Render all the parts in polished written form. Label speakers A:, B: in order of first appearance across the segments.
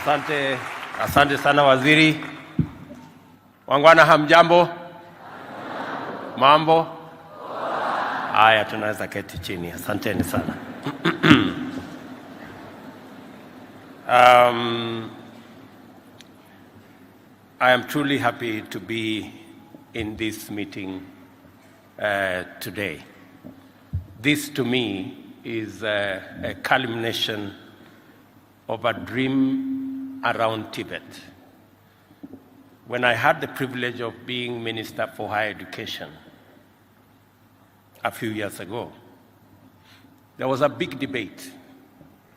A: Asante sana waziri. Wangwana hamjambo? Mambo? Haya, tunaweza keti chini. Asanteni sana. I am truly happy to be in this meeting today. This to me is a culmination of a dream around Tibet. When I had the privilege of being Minister for Higher Education a few years ago, there was a big debate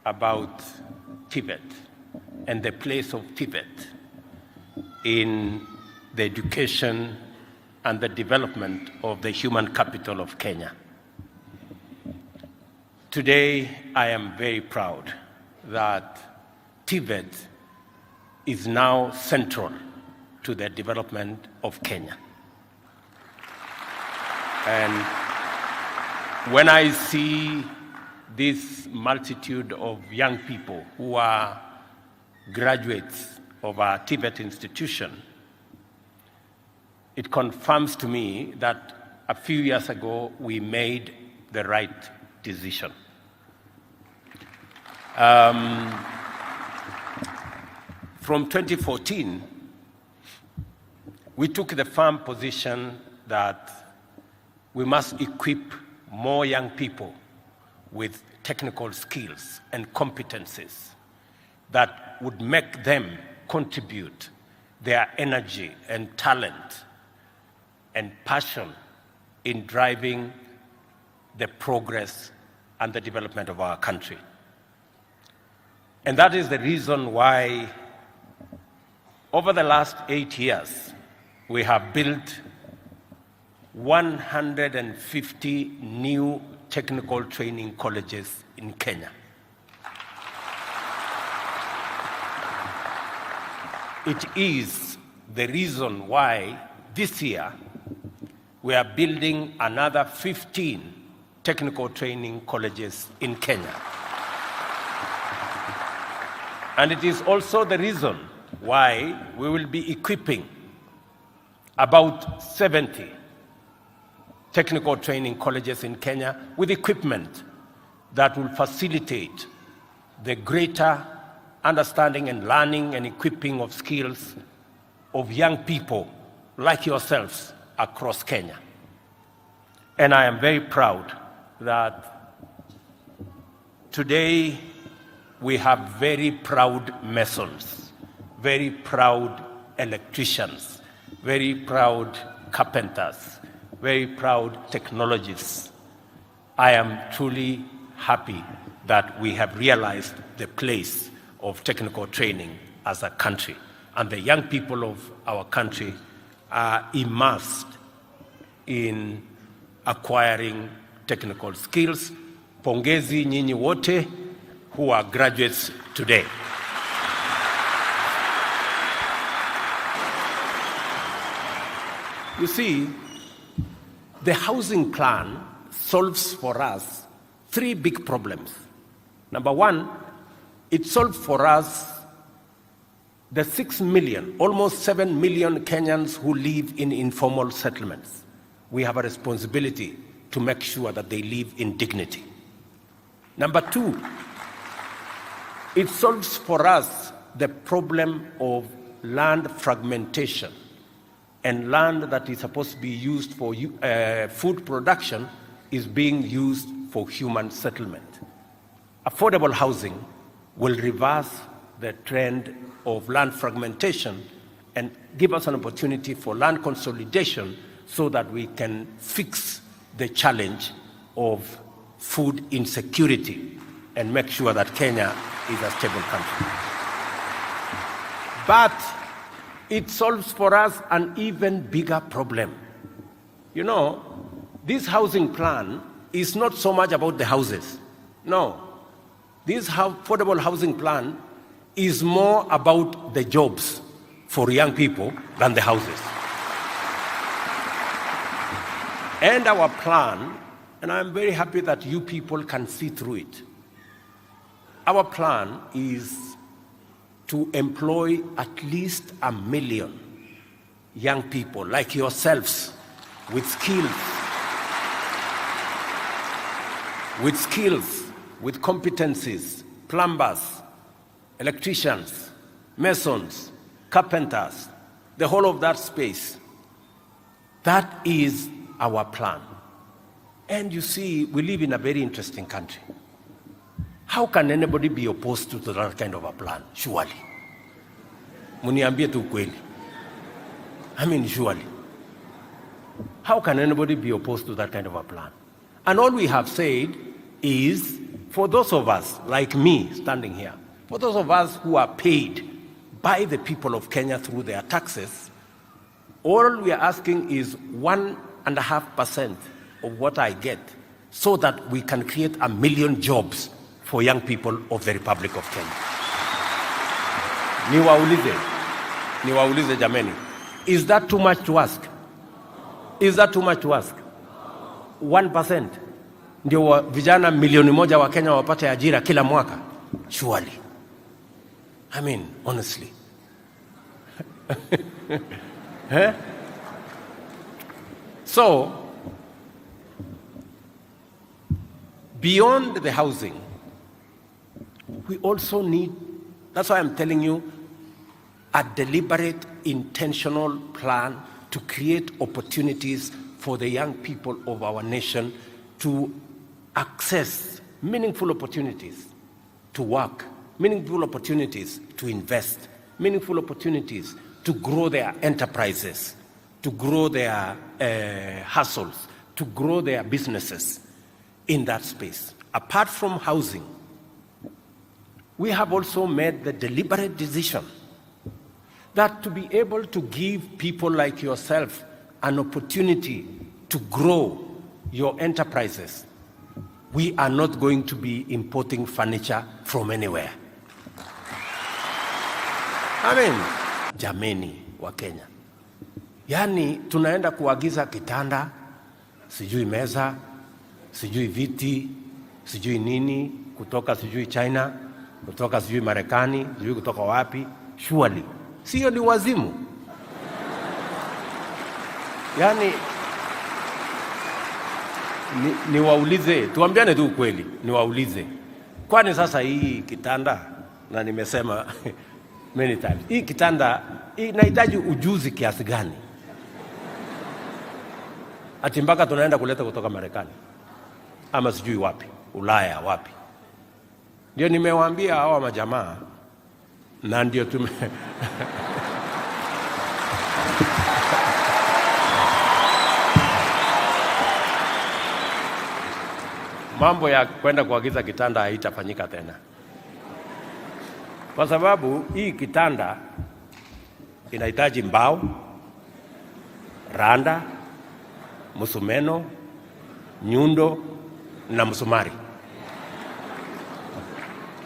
A: about Tibet and the place of Tibet in the education and the development of the human capital of Kenya. Today, I am very proud that Tibet is now central to the development of Kenya. And when I see this multitude of young people who are graduates of our Tibet institution, it confirms to me that a few years ago we made the right decision. From 2014, we took the firm position that we must equip more young people with technical skills and competencies that would make them contribute their energy and talent and passion in driving the progress and the development of our country. And that is the reason why over the last 8 years, we have built 150 new technical training colleges in Kenya. It is the reason why this year we are building another 15 technical training colleges in Kenya. And it is also the reason why we will be equipping about 70 technical training colleges in Kenya with equipment that will facilitate the greater understanding and learning and equipping of skills of young people like yourselves across Kenya. And I am very proud that today we have very proud masons, very proud electricians, very proud carpenters, very proud technologists. I am truly happy that we have realized the place of technical training as a country, and the young people of our country are immersed in acquiring technical skills. Pongezi nyinyi wote who are graduates today. You see, the housing plan solves for us 3 big problems. Number one, it solved for us the 6 million, almost 7 million Kenyans who live in informal settlements. We have a responsibility to make sure that they live in dignity. Number two, it solves for us the problem of land fragmentation and land that is supposed to be used for food production is being used for human settlement. Affordable housing will reverse the trend of land fragmentation and give us an opportunity for land consolidation so that we can fix the challenge of food insecurity and make sure that Kenya is a stable country. But it solves for us an even bigger problem. You know, this housing plan is not so much about the houses. No. This affordable housing plan is more about the jobs for young people than the houses. And our plan, and I'm very happy that you people can see through it, our plan is to employ at least 1 million young people like yourselves with skills, with competencies, plumbers, electricians, masons, carpenters, the whole of that space. That is our plan. And you see, we live in a very interesting country. How can anybody be opposed to that kind of a plan? Surely. Muniambie tu kweli. I mean, surely. How can anybody be opposed to that kind of a plan? And all we have said is, for those of us, like me standing here, for those of us who are paid by the people of Kenya through their taxes, all we are asking is 1.5% of what I get, so that we can create 1 million jobs for young people of the Republic of Kenya. Niwaulize jameni, is that too much to ask? Is that too much to ask? 1% ndio vijana milioni moja wa Kenya wapate ajira kila mwaka? Surely. I mean, honestly. Eh? So, beyond the housing, we also need, that's why I'm telling you, a deliberate, intentional plan to create opportunities for the young people of our nation to access meaningful opportunities to work, meaningful opportunities to invest, meaningful opportunities to grow their enterprises, to grow their hustles, to grow their businesses in that space. Apart from housing, we have also made the deliberate decision that to be able to give people like yourself an opportunity to grow your enterprises, we are not going to be importing furniture from anywhere. I mean, jameni wa Kenya. Yani tunaenda kuagiza kitanda, sijui meza, sijui viti, sijui nini, kutoka sijui China, kutoka sijui Marekani, sijui kutoka wapi, surely. Sio ni wazimu? Yani niwaulize, tuambiane tu ukweli, niwaulize. Kwani sasa hii kitanda, na nimesema many times, hii kitanda inahitaji ujuzi kiasi gani? Ati mpaka tunaenda kuleta kutoka Marekani ama sijui wapi, Ulaya wapi? Ndio nimewaambia hawa majamaa, na ndio mambo ya kwenda kuagiza kitanda haitafanyika tena, kwa sababu hii kitanda inahitaji mbao, randa, musumeno, nyundo na msumari.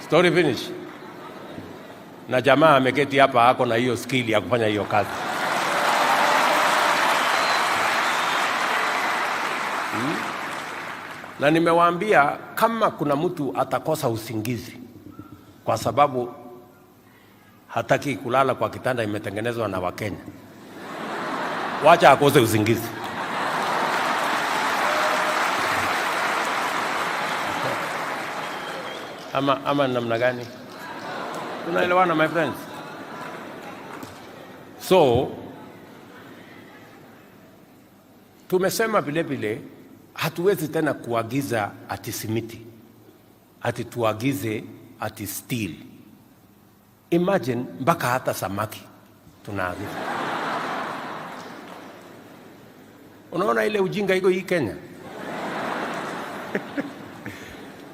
A: Story finish. Na jamaa ameketi hapa hako na hiyo skill ya kufanya hiyo kazi. Na nimewaambia kama kuna mtu atakosa usingizi kwa sababu hataki kulala kwa kitanda imetengenezwa na Wakenya, wacha akose usingizi. Ama namna gani? Tunaelewana my friends? So tumesema vile vile hatuwezi tena kuagiza ati simiti, ati tuagize ati steel. Imagine mpaka hata samaki tunaagiza. Unaona ile ujinga iko hii Kenya?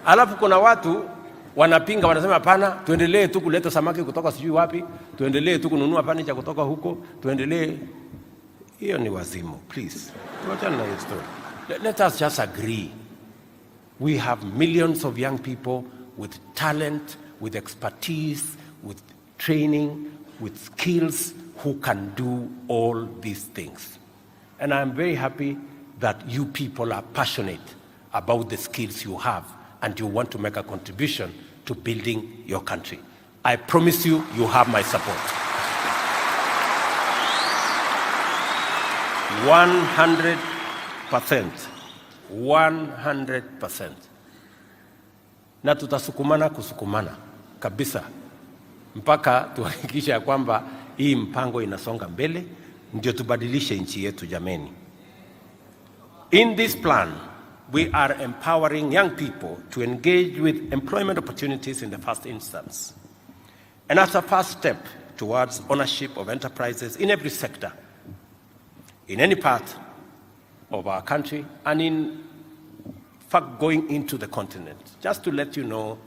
A: Alafu kuna watu wanapinga, wanasema hapana, tuendelee tu kuleta samaki kutoka sijui wapi, tuendelee tu kununua furniture kutoka huko, tuendelee. Hiyo ni wazimu, please. Tuachane na hiyo story. Let us just agree. We have millions of young people with talent, with expertise, with training, with skills who can do all these things. And I'm very happy that you people are passionate about the skills you have and you want to make a contribution to building your country. I promise you, you have my support. 100%. 100%. Na tutasukumana kusukumana kabisa mpaka tuhakikishe ya kwamba hii mpango inasonga mbele, ndio tubadilishe nchi yetu jameni. In this plan, we are empowering young people to engage with employment opportunities in the first instance. And as a first step towards ownership of enterprises in every sector, in any part of our country, and in fact going into the continent. Just to let you know,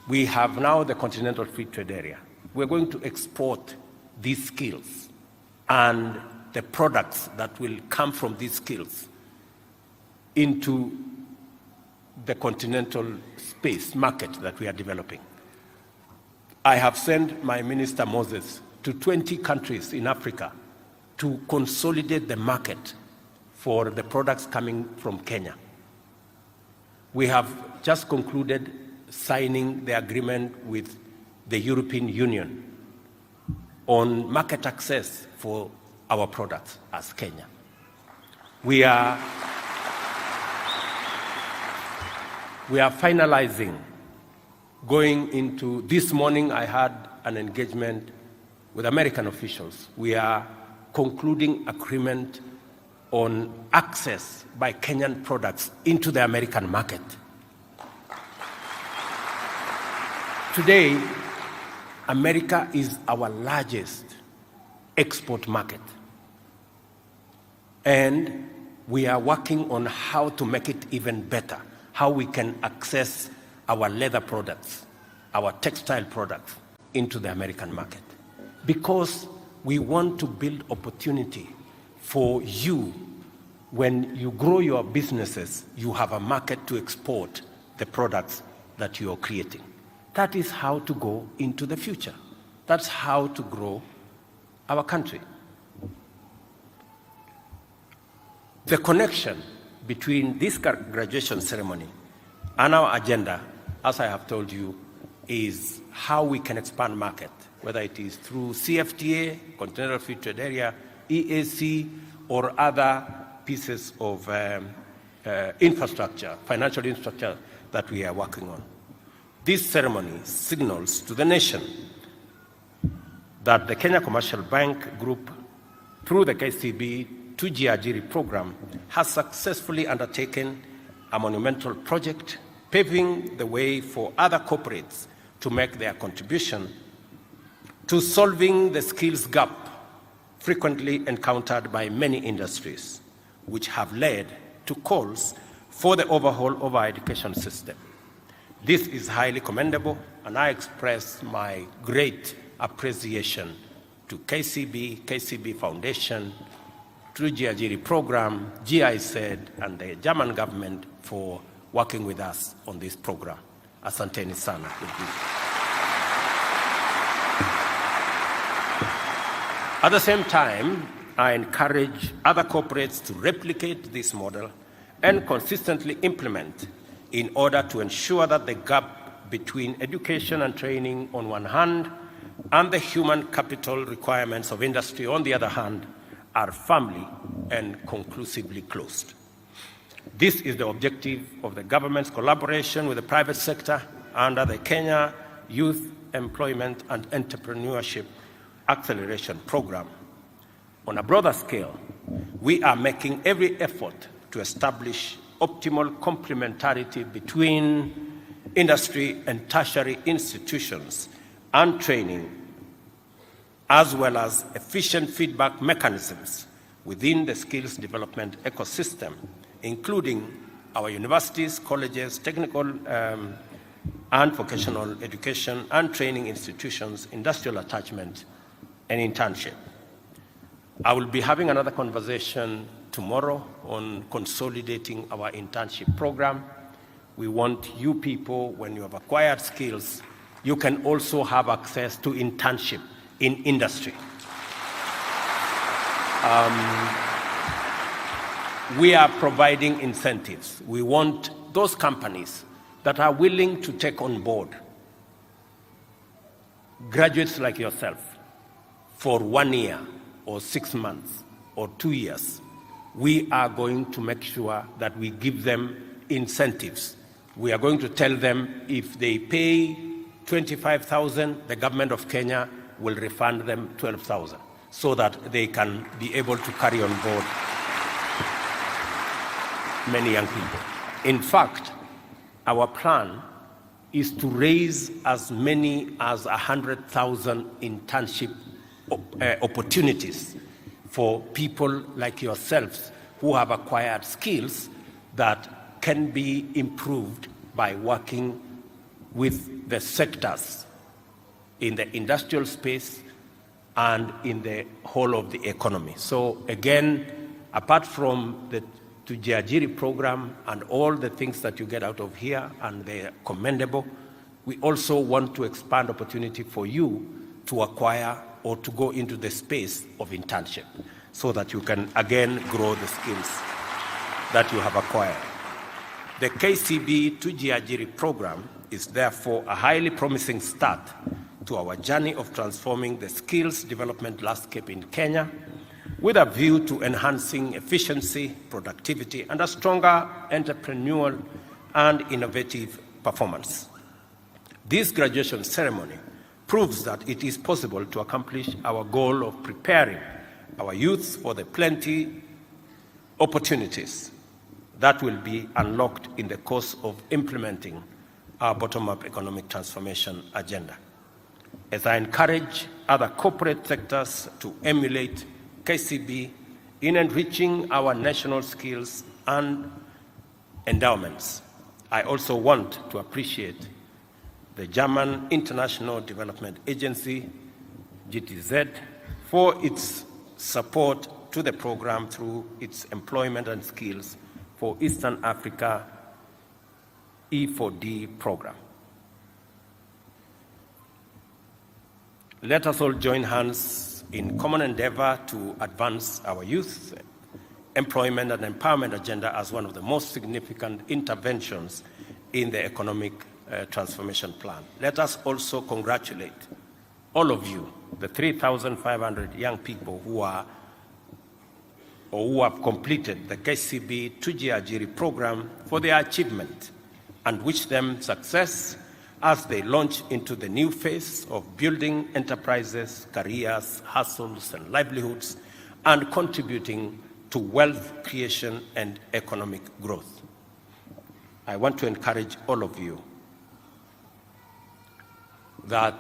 A: we have now the Continental Free Trade Area. We're going to export these skills and the products that will come from these skills into the continental space market that we are developing. I have sent my Minister Moses to 20 countries in Africa to consolidate the market for the products coming from Kenya. We have just concluded signing the agreement with the European Union on market access for our products as Kenya. We are finalizing, going into this morning. I had an engagement with American officials. We are concluding agreement on access by Kenyan products into the American market. Today, America is our largest export market. And we are working on how to make it even better, how we can access our leather products, our textile products into the American market. Because we want to build opportunity for you. When you grow your businesses, you have a market to export the products that you are creating. That is how to go into the future. That's how to grow our country. The connection between this graduation ceremony and our agenda, as I have told you, is how we can expand market, whether it is through CFTA, Continental Free Trade Area, EAC, or other pieces of infrastructure, financial infrastructure that we are working on. This ceremony signals to the nation that the Kenya Commercial Bank Group, through the Kcb 2Jiajiri program, has successfully undertaken a monumental project, paving the way for other corporates to make their contribution to solving the skills gap frequently encountered by many industries, which have led to calls for the overhaul of our education system. This is highly commendable, and I express my great appreciation to Kcb Foundation, 2Jiajiri program, GIZ, and the German government for working with us on this program. Asanteni sana. At the same time, I encourage other corporates to replicate this model and consistently implement in order to ensure that the gap between education and training on one hand and the human capital requirements of industry on the other hand are firmly and conclusively closed. This is the objective of the government's collaboration with the private sector under the Kenya Youth Employment and Entrepreneurship Acceleration Program. On a broader scale, we are making every effort to establish optimal complementarity between industry and tertiary institutions and training, as well as efficient feedback mechanisms within the skills development ecosystem, including our universities, colleges, technical and vocational education and training institutions, industrial attachment, and internship. I will be having another conversation tomorrow on consolidating our internship program. We want you people, when you have acquired skills, you can also have access to internship in industry. We are providing incentives. We want those companies that are willing to take on board graduates like yourself for 1 year or 6 months or 2 years, we are going to make sure that we give them incentives. We are going to tell them if they pay 25,000, the government of Kenya will refund them 12,000 so that they can be able to carry on board many young people. In fact, our plan is to raise as many as 100,000 internship opportunities for people like yourselves who have acquired skills that can be improved by working with the sectors in the industrial space and in the whole of the economy. So again, apart from the 2Jiajiri program and all the things that you get out of here, and they're commendable, we also want to expand opportunity for you to acquire or to go into the space of internship so that you can again grow the skills that you have acquired. The Kcb 2Jiajiri program is therefore a highly promising start to our journey of transforming the skills development landscape in Kenya with a view to enhancing efficiency, productivity, and a stronger entrepreneurial and innovative performance. This graduation ceremony proves that it is possible to accomplish our goal of preparing our youth for the plenty opportunities that will be unlocked in the course of implementing our bottom-up economic transformation agenda. As I encourage other corporate sectors to emulate Kcb in enriching our national skills and endowments, I also want to appreciate the German International Development Agency, GTZ, for its support to the program through its employment and skills for Eastern Africa E4D program. Let us all join hands in common endeavor to advance our youth employment and empowerment agenda as one of the most significant interventions in the economic transformation plan. Let us also congratulate all of you, the 3,500 young people who are or who have completed the Kcb 2Jiajiri program for their achievement, and wish them success as they launch into the new phase of building enterprises, careers, hustles, and livelihoods, and contributing to wealth creation and economic growth. I want to encourage all of you that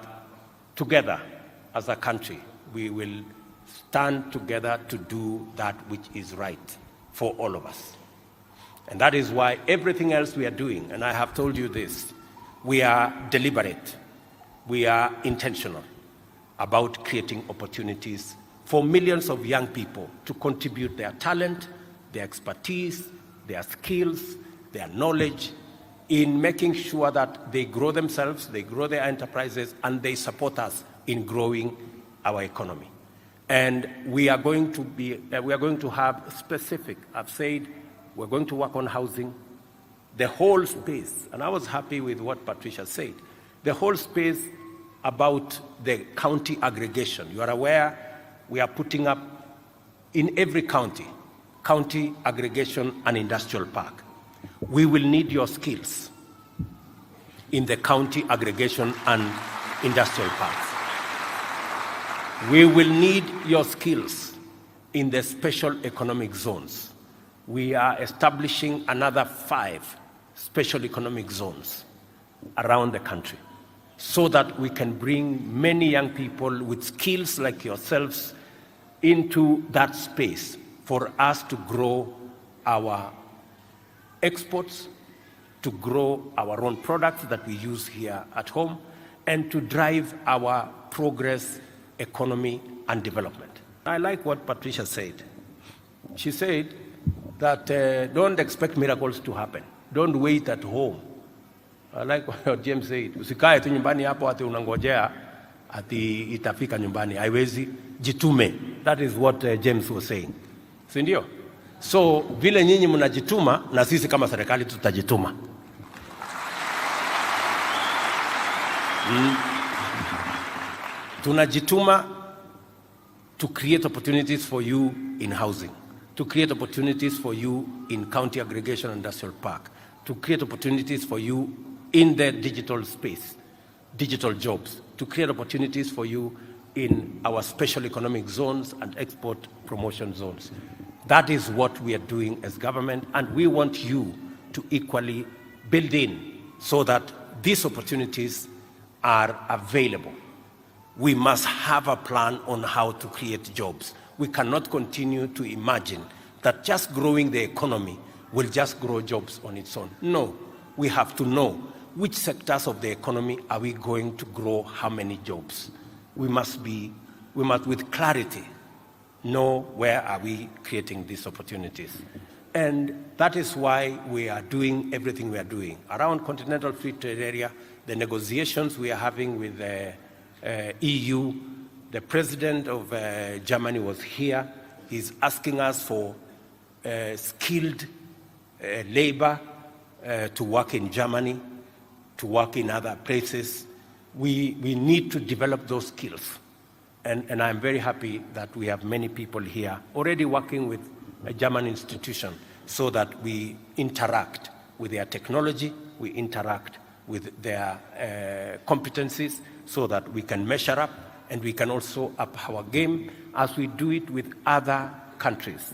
A: together as a country, we will stand together to do that which is right for all of us. And that is why everything else we are doing, and I have told you this, we are deliberate, we are intentional about creating opportunities for millions of young people to contribute their talent, their expertise, their skills, their knowledge, in making sure that they grow themselves, they grow their enterprises, and they support us in growing our economy. And we are going to have specific, I've said, we're going to work on housing, the whole space, and I was happy with what Patricia said, the whole space about the county aggregation. You are aware we are putting up in every county aggregation and industrial park. We will need your skills in the county aggregation and industrial parks. We will need your skills in the special economic zones. We are establishing another 5 special economic zones around the country so that we can bring many young people with skills like yourselves into that space for us to grow our exports, to grow our own products that we use here at home, and to drive our progress, economy, and development. I like what Patricia said. She said that don't expect miracles to happen. Don't wait at home. I like what James said. Usikae tu nyumbani hapo ati unangojea ati itafika nyumbani. Haiwezi, jitume. That is what James was saying. Si ndio? So vile nyinyi mnajituma, na sisi kama serikali tutajituma. Tunajituma to create opportunities for you in housing, to create opportunities for you in county aggregation industrial park, to create opportunities for you in the digital space, digital jobs, to create opportunities for you in our special economic zones and export promotion zones. That is what we are doing as government, and we want you to equally build in so that these opportunities are available. We must have a plan on how to create jobs. We cannot continue to imagine that just growing the economy will just grow jobs on its own. No, we have to know which sectors of the economy are we going to grow how many jobs. We must with clarity know where are we creating these opportunities. And that is why we are doing everything we are doing. Around Continental Free Trade Area, the negotiations we are having with the EU, the president of Germany was here. He's asking us for skilled labor to work in Germany, to work in other places. We need to develop those skills. And I'm very happy that we have many people here already working with a German institution so that we interact with their technology, we interact with their competencies so that we can measure up and we can also up our game as we do it with other countries.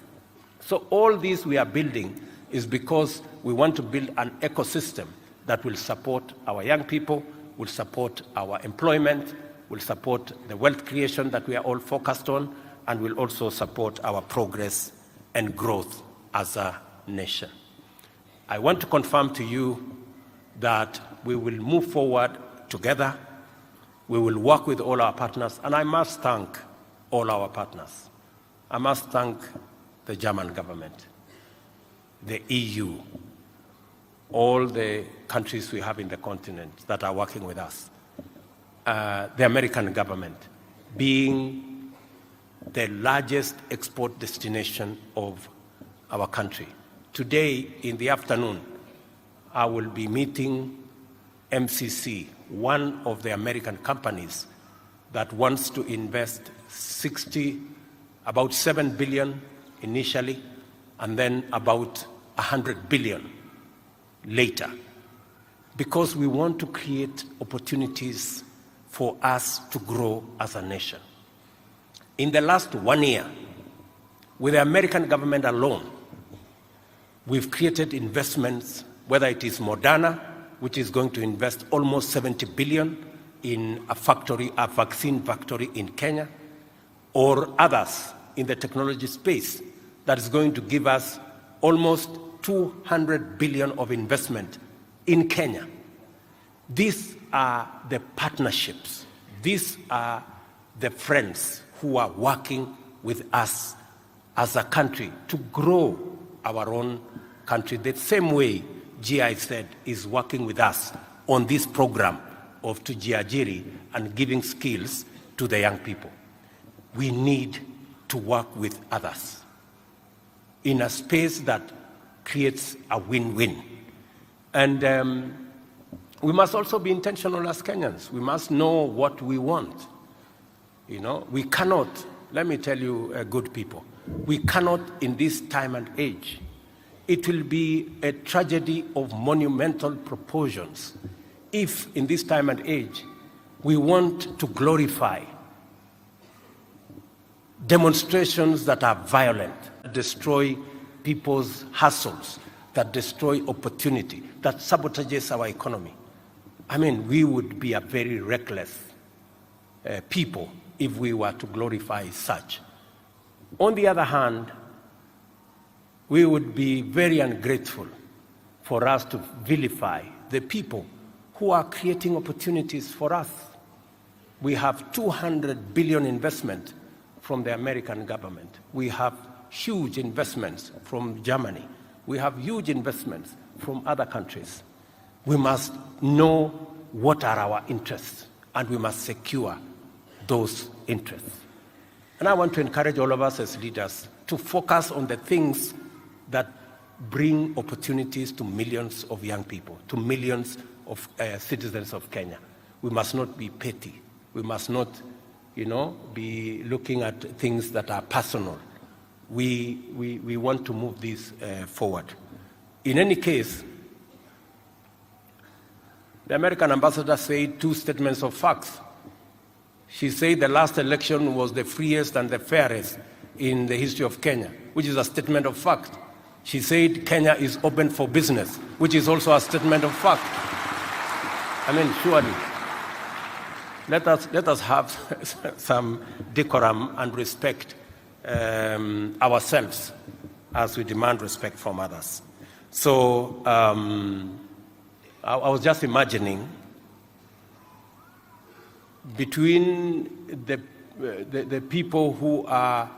A: So all this we are building is because we want to build an ecosystem that will support our young people, will support our employment, will support the wealth creation that we are all focused on, and will also support our progress and growth as a nation. I want to confirm to you that we will move forward together. We will work with all our partners, and I must thank all our partners. I must thank the German government, the EU, all the countries we have in the continent that are working with us, the American government, being the largest export destination of our country. Today, in the afternoon, I will be meeting MCC, one of the American companies that wants to invest about 7 billion initially, and then about 100 billion later, because we want to create opportunities for us to grow as a nation. In the last 1 year, with the American government alone, we've created investments, whether it is Moderna, which is going to invest almost 70 billion in a vaccine factory in Kenya, or others in the technology space that is going to give us almost 200 billion of investment in Kenya. These are the partnerships. These are the friends who are working with us as a country to grow our own country the same way GIZ is working with us on this program of 2Jiajiri and giving skills to the young people. We need to work with others in a space that creates a win-win. And we must also be intentional as Kenyans. We must know what we want. You know, we cannot, let me tell you, good people, we cannot in this time and age. It will be a tragedy of monumental proportions if in this time and age we want to glorify demonstrations that are violent, that destroy people's hustles, that destroy opportunity, that sabotages our economy. I mean, we would be a very reckless people if we were to glorify such. On the other hand, we would be very ungrateful for us to vilify the people who are creating opportunities for us. We have 200 billion investment from the American government. We have huge investments from Germany. We have huge investments from other countries. We must know what are our interests, and we must secure those interests. And I want to encourage all of us as leaders to focus on the things that bring opportunities to millions of young people, to millions of citizens of Kenya. We must not be petty. We must not be looking at things that are personal. We want to move this forward. In any case, the American ambassador said 2 statements of facts. She said the last election was the freest and the fairest in the history of Kenya, which is a statement of fact. She said Kenya is open for business, which is also a statement of fact. I mean, surely, let us have some decorum and respect ourselves as we demand respect from others. So I was just imagining between the people who are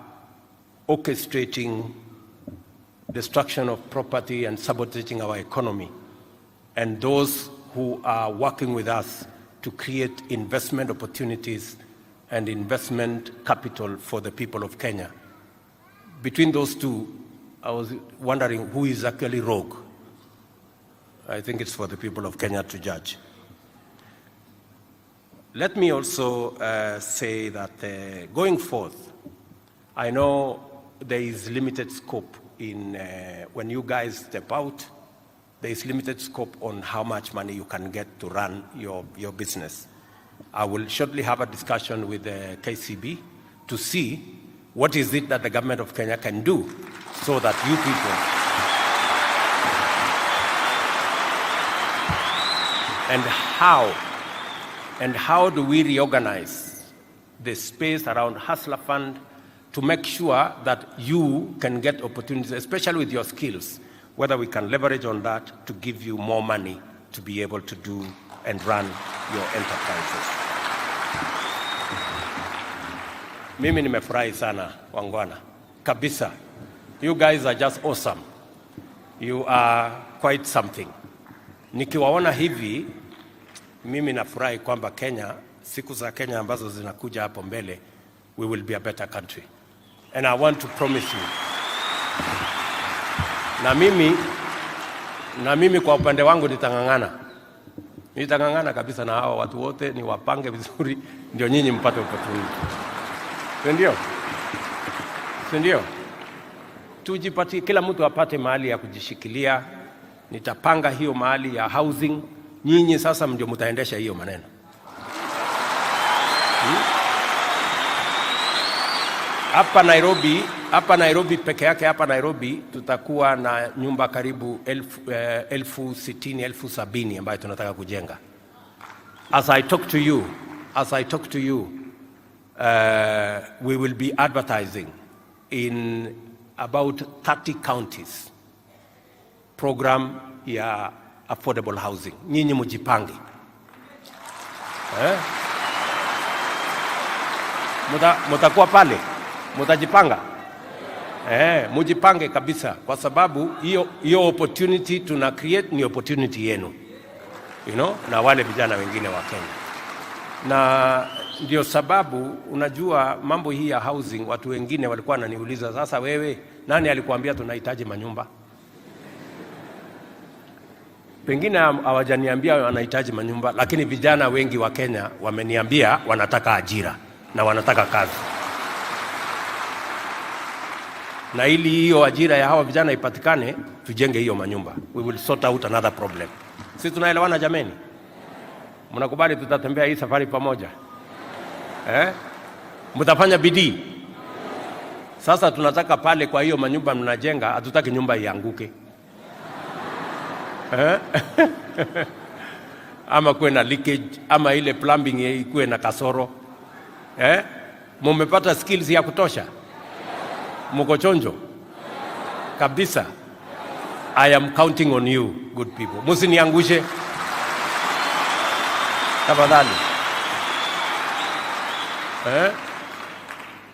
A: orchestrating destruction of property and sabotaging our economy, and those who are working with us to create investment opportunities and investment capital for the people of Kenya. Between those two, I was wondering who is actually rogue. I think it's for the people of Kenya to judge. Let me also say that going forth, I know there is limited scope in when you guys step out, there is limited scope on how much money you can get to run your business. I will shortly have a discussion with the Kcb to see what is it that the government of Kenya can do so that you people and how do we reorganize the space around Hustler Fund to make sure that you can get opportunities, especially with your skills, whether we can leverage on that to give you more money to be able to do and run your enterprises. Mimi nimefurahi sana wangwana. Kabisa. You guys are just awesome. You are quite something. Nikiwaona hivi, mimi nafurahi kwamba Kenya, siku za Kenya ambazo zinakuja hapo mbele, we will be a better country. And I want to promise you. Na mimi kwa upande wangu nitangangana kabisa na hao watu wote, ni wapange vizuri ndio nyinyi mpate opportunity. Ndio? Tujipatie, kila mtu apate mahali ya kujishikilia. Nitapanga hiyo mahali ya housing. Nyinyi sasa ndio mtaendesha hiyo maneno. Hapa Nairobi peke yake, hapa Nairobi tutakuwa na nyumba karibu 60,000 ambayo tunataka kujenga. As I talk to you, we will be advertising in about 30 counties program ya affordable housing. Nyinyi mujipange. Mutakuwa pale, mutajipanga. Mujipange kabisa, kwa sababu hiyo opportunity tuna create ni opportunity yenu. Na wale vijana wengine wa Kenya. Na ndio sababu unajua mambo hii ya housing, watu wengine walikuwa wananiuliza, sasa wewe nani alikuambia tunahitaji manyumba? Pengine hawajaniambia wanahitaji manyumba, lakini vijana wengi wa Kenya wameniambia wanataka ajira na wanataka kazi. Na ili hiyo ajira ya hawa vijana ipatikane, tujenge hiyo manyumba. We will sort out another problem. Sisi tunaelewana jameni? Mnakubali tutatembea hii safari pamoja? Mtafanya bidii? Sasa tunataka pale kwa hiyo manyumba mnajenga, hatutaki nyumba ianguke. Ama kuwe na leakage, ama ile plumbing ikuwe na kasoro. Mumepata skills ya kutosha? Mko chonjo? Kabisa. I am counting on you, good people. Musiniangushe. Tafadhali.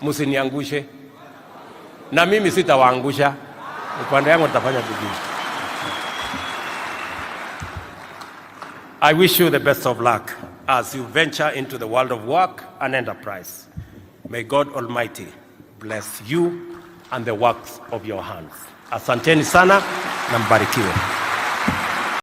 A: Musiniangushe. Na mimi sitawaangusha. Upande yangu nitafanya bidii. I wish you the best of luck as you venture into the world of work and enterprise. May God Almighty bless you and the works of your hands. Asanteni sana na mbarikiwe.